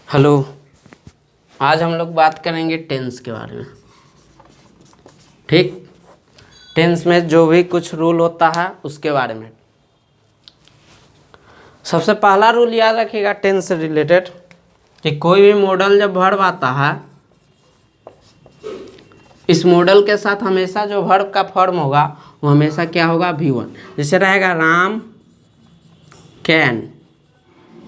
Hello. आज हम लोग बात करेंगे टेंस के बारे में। ठीक, टेंस में जो भी कुछ रूल होता है उसके बारे में। सबसे पहला रूल याद रखिएगा टेंस से रिलेटेड कि कोई भी मॉडल जब वर्ब आता है, इस मॉडल के साथ हमेशा जो वर्ब का फॉर्म होगा वो हमेशा क्या होगा, V1। जैसे रहेगा राम कैन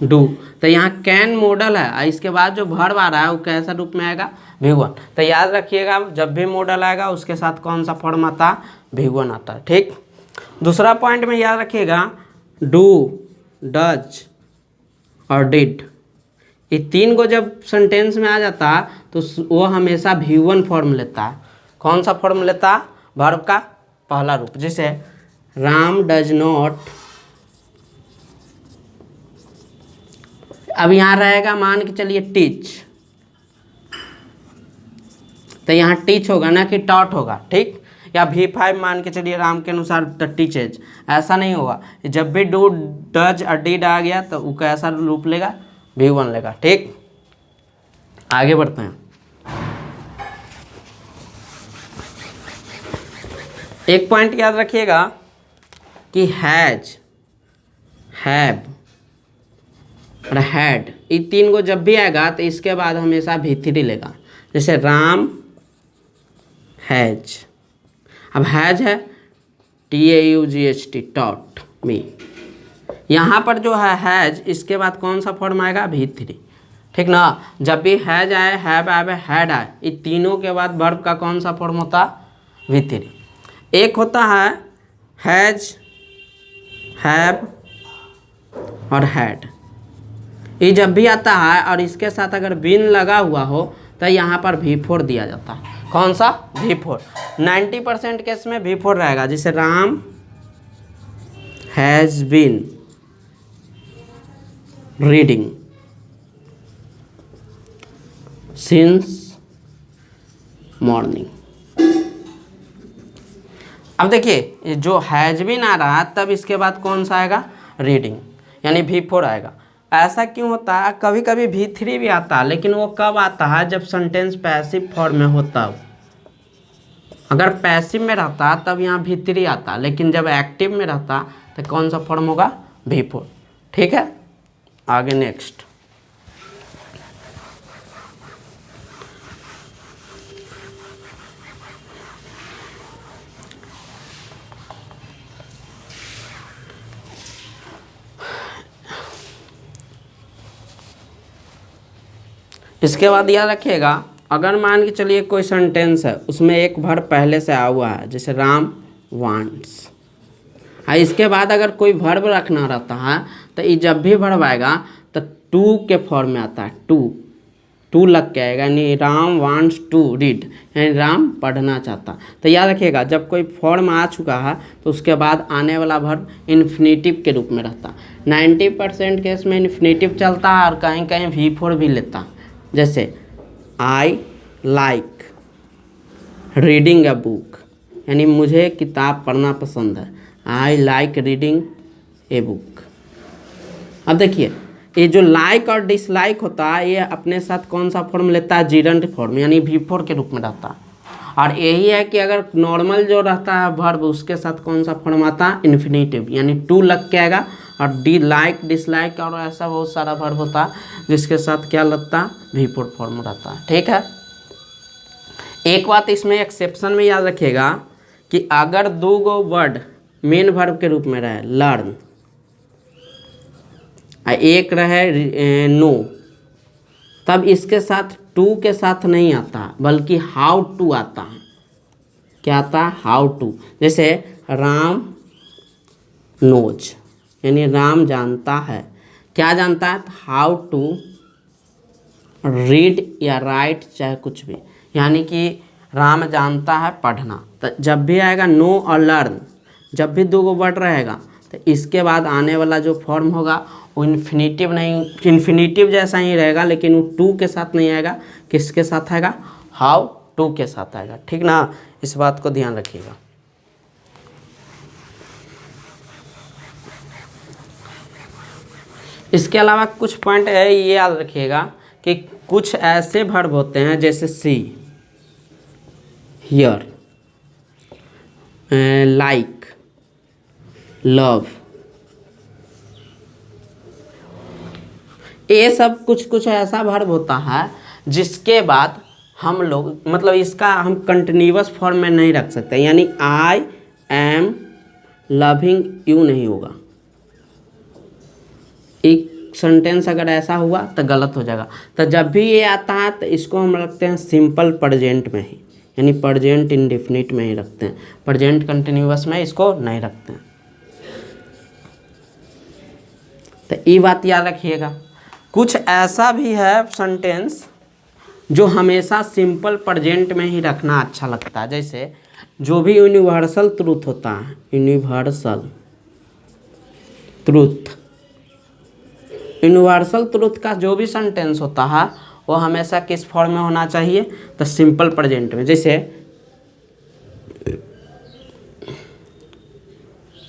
डू, तो यहाँ कैन मॉडल है और इसके बाद जो वर्ब आ रहा है वो कैसा रूप में आएगा, V1। तो याद रखिएगा जब भी मॉडल आएगा उसके साथ कौन सा फॉर्म आता है, V1 आता है। ठीक, दूसरा पॉइंट में याद रखिएगा डू, डज और डिड, ये तीन को जब सेंटेंस में आ जाता है तो वो हमेशा V1 फॉर्म लेता है। कौन सा फॉर्म लेता है, वर्ब का पहला रूप। जैसे राम डज नॉट, अब यहाँ रहेगा मान के चलिए टीच, तो यहाँ टीच होगा ना कि टॉट होगा। ठीक, या V5 मान के चलिए राम के अनुसार द टीचेज, ऐसा नहीं होगा। जब भी डू डज और डिड आ गया तो वो कैसा रूप लेगा, V1 लेगा। ठीक, आगे बढ़ते हैं। एक पॉइंट याद रखिएगा कि हैज, हैव और हैड, ये तीन को जब भी आएगा तो इसके बाद हमेशा V3 लेगा। जैसे राम हैज, अब हैज है TAUGHT, टॉट मी। यहाँ पर जो है हैज, इसके बाद कौन सा फॉर्म आएगा, V3। ठीक ना, जब भी हैज आए, हैव आए, हैड आए, ये तीनों के बाद वर्ब का कौन सा फॉर्म होता है, V3। एक होता है हैज, हैव और हैड, ये जब भी आता है और इसके साथ अगर बिन लगा हुआ हो तो यहाँ पर V4 दिया जाता है। कौन सा, V4। 90% केस में V4 रहेगा। जैसे Ram has been reading since morning. अब देखिए जो हैज बीन आ रहा है तब इसके बाद कौन सा आएगा, रीडिंग, यानी V4 आएगा। ऐसा क्यों होता है, कभी कभी V3 भी आता है, लेकिन वो कब आता है, जब सेंटेंस पैसिव फॉर्म में होता है। अगर पैसिव में रहता तब यहाँ V3 आता, लेकिन जब एक्टिव में रहता तो कौन सा फॉर्म होगा, V4। ठीक है, आगे नेक्स्ट। इसके बाद याद रखिएगा अगर मान के चलिए कोई सेंटेंस है उसमें एक वर्ब पहले से आया हुआ है, जैसे राम वांट्स, इसके बाद अगर कोई वर्ब रखना रहता है तो ये जब भी वर्ब आएगा तो टू के फॉर्म में आता है। टू लग के आएगा, यानी राम वांट्स टू रीड, यानी राम पढ़ना चाहता। तो याद रखिएगा जब कोई फॉर्म आ चुका है तो उसके बाद आने वाला वर्ब इन्फिनेटिव के रूप में रहता। 90% केस में इन्फिनेटिव चलता है और कहीं कहीं V4 भी लेता। जैसे I like reading a book, यानी मुझे किताब पढ़ना पसंद है। I like reading a book. अब देखिए ये जो लाइक और डिसलाइक होता है ये अपने साथ कौन सा फॉर्म लेता है, जीरंट फॉर्म, यानी V4 के रूप में रहता है। और यही है कि अगर नॉर्मल जो रहता है वर्ब उसके साथ कौन सा फॉर्म आता है, इन्फिनेटिव, यानी टू लग के आएगा। और डी लाइक डिसलाइक और ऐसा बहुत सारा वर्ब होता है जिसके साथ क्या लगता है, V4 फॉर्म रहता है। ठीक है, एक बात इसमें एक्सेप्शन में याद रखिएगा कि अगर दो गो वर्ड मेन वर्ब के रूप में रहे, लर्न, एक रहे नो, तब इसके साथ टू के साथ नहीं आता बल्कि हाउ टू आता है। क्या आता है, हाउ टू। जैसे राम नोज, यानी राम जानता है, क्या जानता है, हाउ टू रीड या राइट, चाहे कुछ भी, यानी कि राम जानता है पढ़ना। तो जब भी आएगा नो और लर्न, जब भी दो गो वर्ड रहेगा तो इसके बाद आने वाला जो फॉर्म होगा वो इन्फिनेटिव नहीं, इन्फिनेटिव जैसा ही रहेगा, लेकिन वो टू के साथ नहीं आएगा। किसके साथ आएगा, हाउ टू के साथ आएगा। ठीक ना, इस बात को ध्यान रखिएगा। इसके अलावा कुछ पॉइंट है ये याद रखिएगा कि कुछ ऐसे वर्ब होते हैं जैसे सी, हियर, लाइक, लव, ये सब कुछ कुछ ऐसा वर्ब होता है जिसके बाद हम लोग मतलब इसका हम कंटिन्यूअस फॉर्म में नहीं रख सकते, यानी आई एम लविंग यू नहीं होगा। एक सेंटेंस अगर ऐसा हुआ तो गलत हो जाएगा। तो जब भी ये आता है तो इसको हम रखते हैं सिंपल प्रेजेंट में ही, यानी प्रेजेंट इंडेफिनिट में ही रखते हैं, प्रेजेंट कंटिन्यूअस में इसको नहीं रखते हैं। तो ये बात याद रखिएगा। कुछ ऐसा भी है सेंटेंस जो हमेशा सिंपल प्रेजेंट में ही रखना अच्छा लगता है, जैसे जो भी यूनिवर्सल ट्रूथ होता है, यूनिवर्सल ट्रूथ, यूनिवर्सल ट्रूथ का जो भी सेंटेंस होता है वो हमेशा किस फॉर्म में होना चाहिए, तो सिंपल प्रेजेंट में। जैसे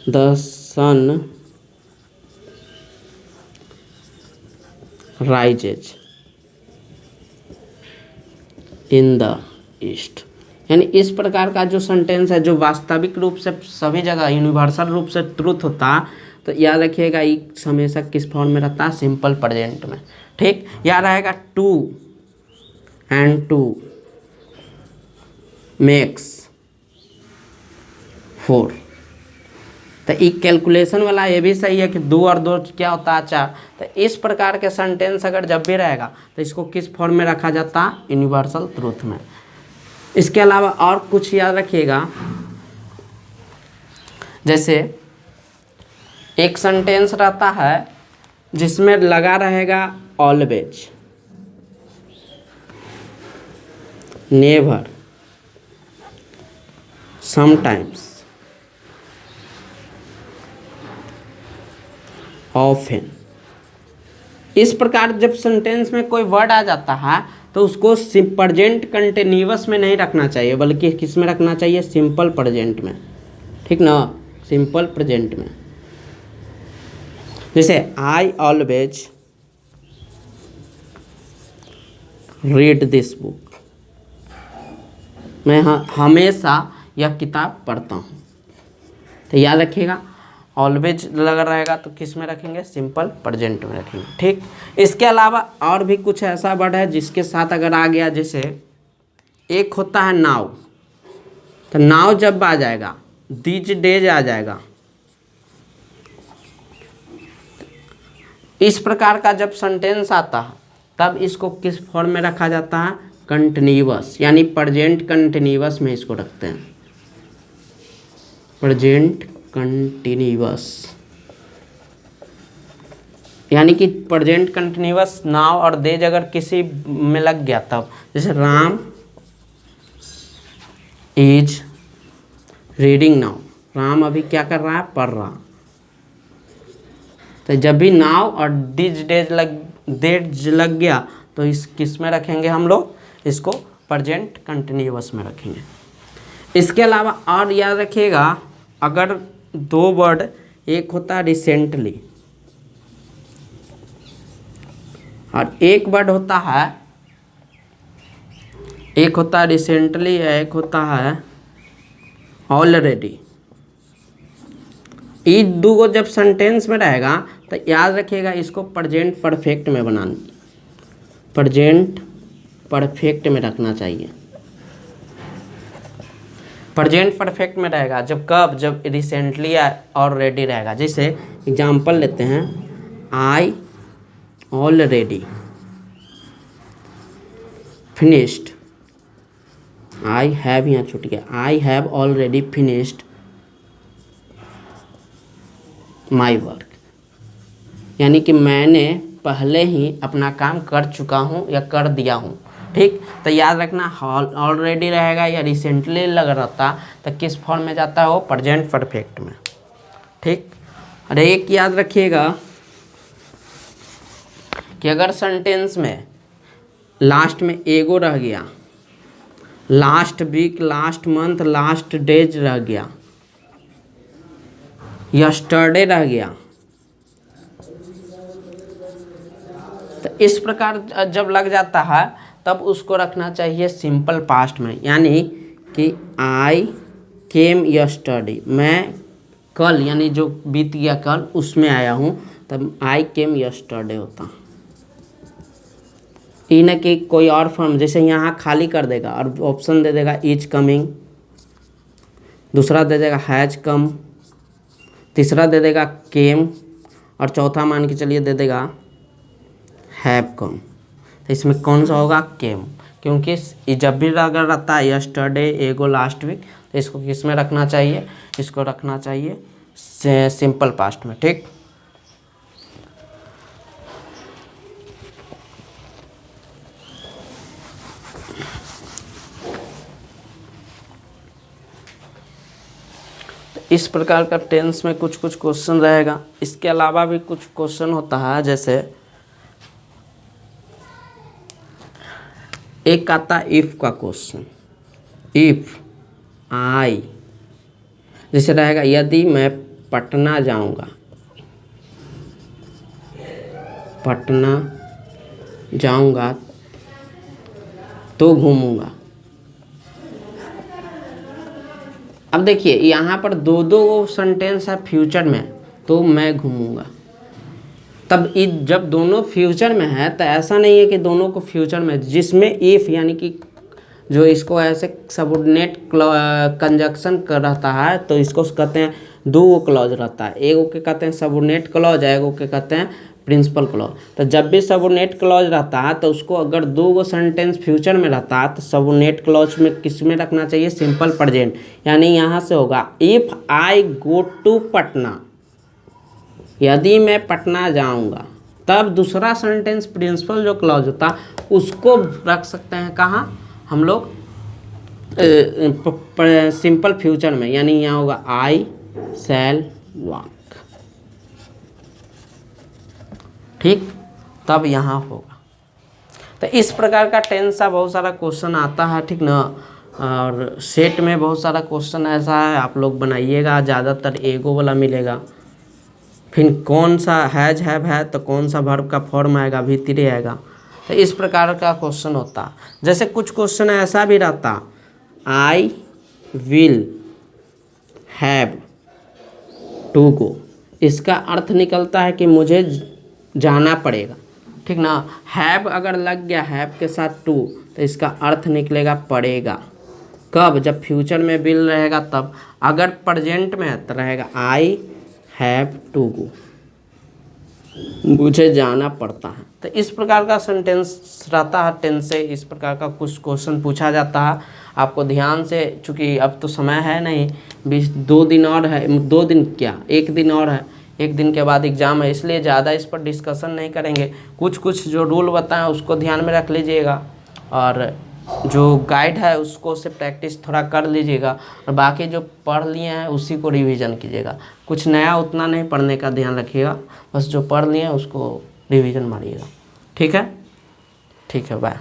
the sun rises in the east, यानी इस प्रकार का जो सेंटेंस है जो वास्तविक रूप से सभी जगह यूनिवर्सल रूप से ट्रूथ होता है, तो याद रखिएगा ये हमेशा किस फॉर्म में रहता है, सिंपल प्रेजेंट में। ठीक, याद रहेगा टू एंड टू मेक्स 4। तो एक कैलकुलेशन वाला ये भी सही है कि 2 और 2 क्या होता है 4। तो इस प्रकार के सेंटेंस अगर जब भी रहेगा तो इसको किस फॉर्म में रखा जाता है, यूनिवर्सल ट्रूथ में। इसके अलावा और कुछ याद रखिएगा, जैसे एक सेंटेंस रहता है जिसमें लगा रहेगा ऑलवेज, नेवर, समटाइम्स, ऑफन। इस प्रकार जब सेंटेंस में कोई वर्ड आ जाता है तो उसको प्रेजेंट कंटिन्यूअस में नहीं रखना चाहिए, बल्कि किस में रखना चाहिए, सिंपल प्रेजेंट में। ठीक ना, सिंपल प्रेजेंट में। जैसे I always read this book, मैं हमेशा यह किताब पढ़ता हूँ। तो याद रखिएगा ऑलवेज लगा रहेगा तो किस में रखेंगे, सिंपल प्रेजेंट में रखेंगे। ठीक, इसके अलावा और भी कुछ ऐसा वर्ड है जिसके साथ अगर आ गया, जैसे एक होता है नाउ, तो नाउ जब आ जाएगा, दीज डेज आ जाएगा, इस प्रकार का जब सेंटेंस आता है तब इसको किस फॉर्म में रखा जाता है, कंटिन्यूअस, यानी प्रेजेंट कंटिन्यूअस में इसको रखते हैं, प्रेजेंट कंटिन्यूअस। यानी कि प्रेजेंट कंटिन्यूअस नाउ और देज अगर किसी में लग गया तब, जैसे Ram is reading now, Ram अभी क्या कर रहा है, पढ़ रहा। तो जब भी नाउ और डेज लग गया तो इस किस में रखेंगे हम लोग, इसको प्रेजेंट कंटिन्यूअस में रखेंगे। इसके अलावा और याद रखिएगा, अगर 2 वर्ड, एक होता है रिसेंटली और एक वर्ड होता है, एक होता है रिसेंटली, एक होता है ऑलरेडी। ये 2 जब सेंटेंस में रहेगा तो याद रखिएगा इसको प्रेजेंट परफेक्ट में बनाना, प्रेजेंट परफेक्ट में रखना चाहिए। प्रेजेंट परफेक्ट में रहेगा जब कब, जब रिसेंटली ऑलरेडी रहेगा। जैसे एग्जांपल लेते हैं, I already finished, I have यहाँ छूट गया, I have already finished my work, यानी कि मैंने पहले ही अपना काम कर चुका हूँ या कर दिया हूँ। ठीक, तो याद रखना ऑलरेडी रहेगा या रिसेंटली लग रहता तो किस फॉर्म में जाता है, वो प्रेजेंट परफेक्ट में। ठीक, और एक याद रखिएगा कि अगर सेंटेंस में लास्ट में एगो रह गया, last week, last month, last days रह गया, यस्टरडे रह गया, तो तो इस प्रकार जब लग जाता है तब उसको रखना चाहिए सिंपल पास्ट में, यानी कि आई केम यस्टरडे, मैं कल यानी जो बीत गया कल उसमें आया हूँ, तब आई केम यस्टरडे होता। ई न कि कोई और फॉर्म, जैसे यहाँ खाली कर देगा और ऑप्शन दे देगा इज कमिंग, दूसरा दे देगा हैज कम, तीसरा दे देगा केम, और चौथा मान के चलिए दे देगा हैव कम। तो इसमें कौन सा होगा? केम, क्योंकि जब भी अगर रहता है यस्टरडे एगो लास्ट वीक, तो इसको किस में रखना चाहिए? इसको रखना चाहिए सिंपल पास्ट में। ठीक, इस प्रकार का टेंस में कुछ कुछ क्वेश्चन रहेगा। इसके अलावा भी कुछ क्वेश्चन होता है, जैसे एक आता इफ का क्वेश्चन, इफ आई, जैसे रहेगा यदि मैं पटना जाऊंगा, पटना जाऊंगा तो घूमूंगा। अब देखिए यहाँ पर दो दो सेंटेंस है फ्यूचर में, तो मैं घूमूंगा। तब जब दोनों फ्यूचर में है तो ऐसा नहीं है कि दोनों को फ्यूचर में, जिसमें इफ यानी कि जो इसको ऐसे सबऑर्डिनेट कंजक्शन कर रहता है, तो इसको कहते हैं दो क्लॉज रहता है, एक के कहते हैं सबऑर्डिनेट क्लॉज, एक के कहते हैं प्रिंसिपल क्लॉज। तो जब भी सबऑर्डिनेट क्लॉज रहता है तो उसको अगर दो गो सेंटेंस फ्यूचर में रहता है तो सबऑर्डिनेट क्लॉज में किस में रखना चाहिए? सिंपल प्रेजेंट, यानी यहाँ से होगा if I go to Patna, यदि मैं पटना जाऊँगा। तब दूसरा सेंटेंस प्रिंसिपल जो क्लॉज होता उसको रख सकते हैं कहाँ हम लोग? सिंपल फ्यूचर में, यानी यहाँ होगा आई शैल वॉक। ठीक, तब यहाँ होगा। तो इस प्रकार का टेंस का बहुत सारा क्वेश्चन आता है, ठीक ना। और सेट में बहुत सारा क्वेश्चन ऐसा है, आप लोग बनाइएगा, ज़्यादातर एगो वाला मिलेगा। फिर कौन सा हैज हैव है तो कौन सा वर्ब का फॉर्म आएगा, भीतरी आएगा। तो इस प्रकार का क्वेश्चन होता। जैसे कुछ क्वेश्चन ऐसा भी रहता, I will have to go, इसका अर्थ निकलता है कि मुझे जाना पड़ेगा, ठीक ना। हैव अगर लग गया हैव के साथ टू, तो इसका अर्थ निकलेगा पड़ेगा। कब? जब फ्यूचर में विल रहेगा तब। अगर प्रेजेंट में है तो रहेगा आई हैव टू गो, मुझे जाना पड़ता है। तो इस प्रकार का सेंटेंस रहता है टेंस से। इस प्रकार का कुछ क्वेश्चन पूछा जाता है, आपको ध्यान से, चूँकि अब तो समय है नहीं, 2 दिन और है, 2 दिन क्या 1 दिन और है, 1 दिन के बाद एग्ज़ाम है, इसलिए ज़्यादा इस पर डिस्कशन नहीं करेंगे। कुछ कुछ जो रूल बताएं उसको ध्यान में रख लीजिएगा, और जो गाइड है उसको से प्रैक्टिस थोड़ा कर लीजिएगा, और बाकी जो पढ़ लिए हैं उसी को रिवीजन कीजिएगा। कुछ नया उतना नहीं पढ़ने का ध्यान रखिएगा, बस जो पढ़ लिए हैं उसको रिवीजन मारिएगा। ठीक है, ठीक है, बाय।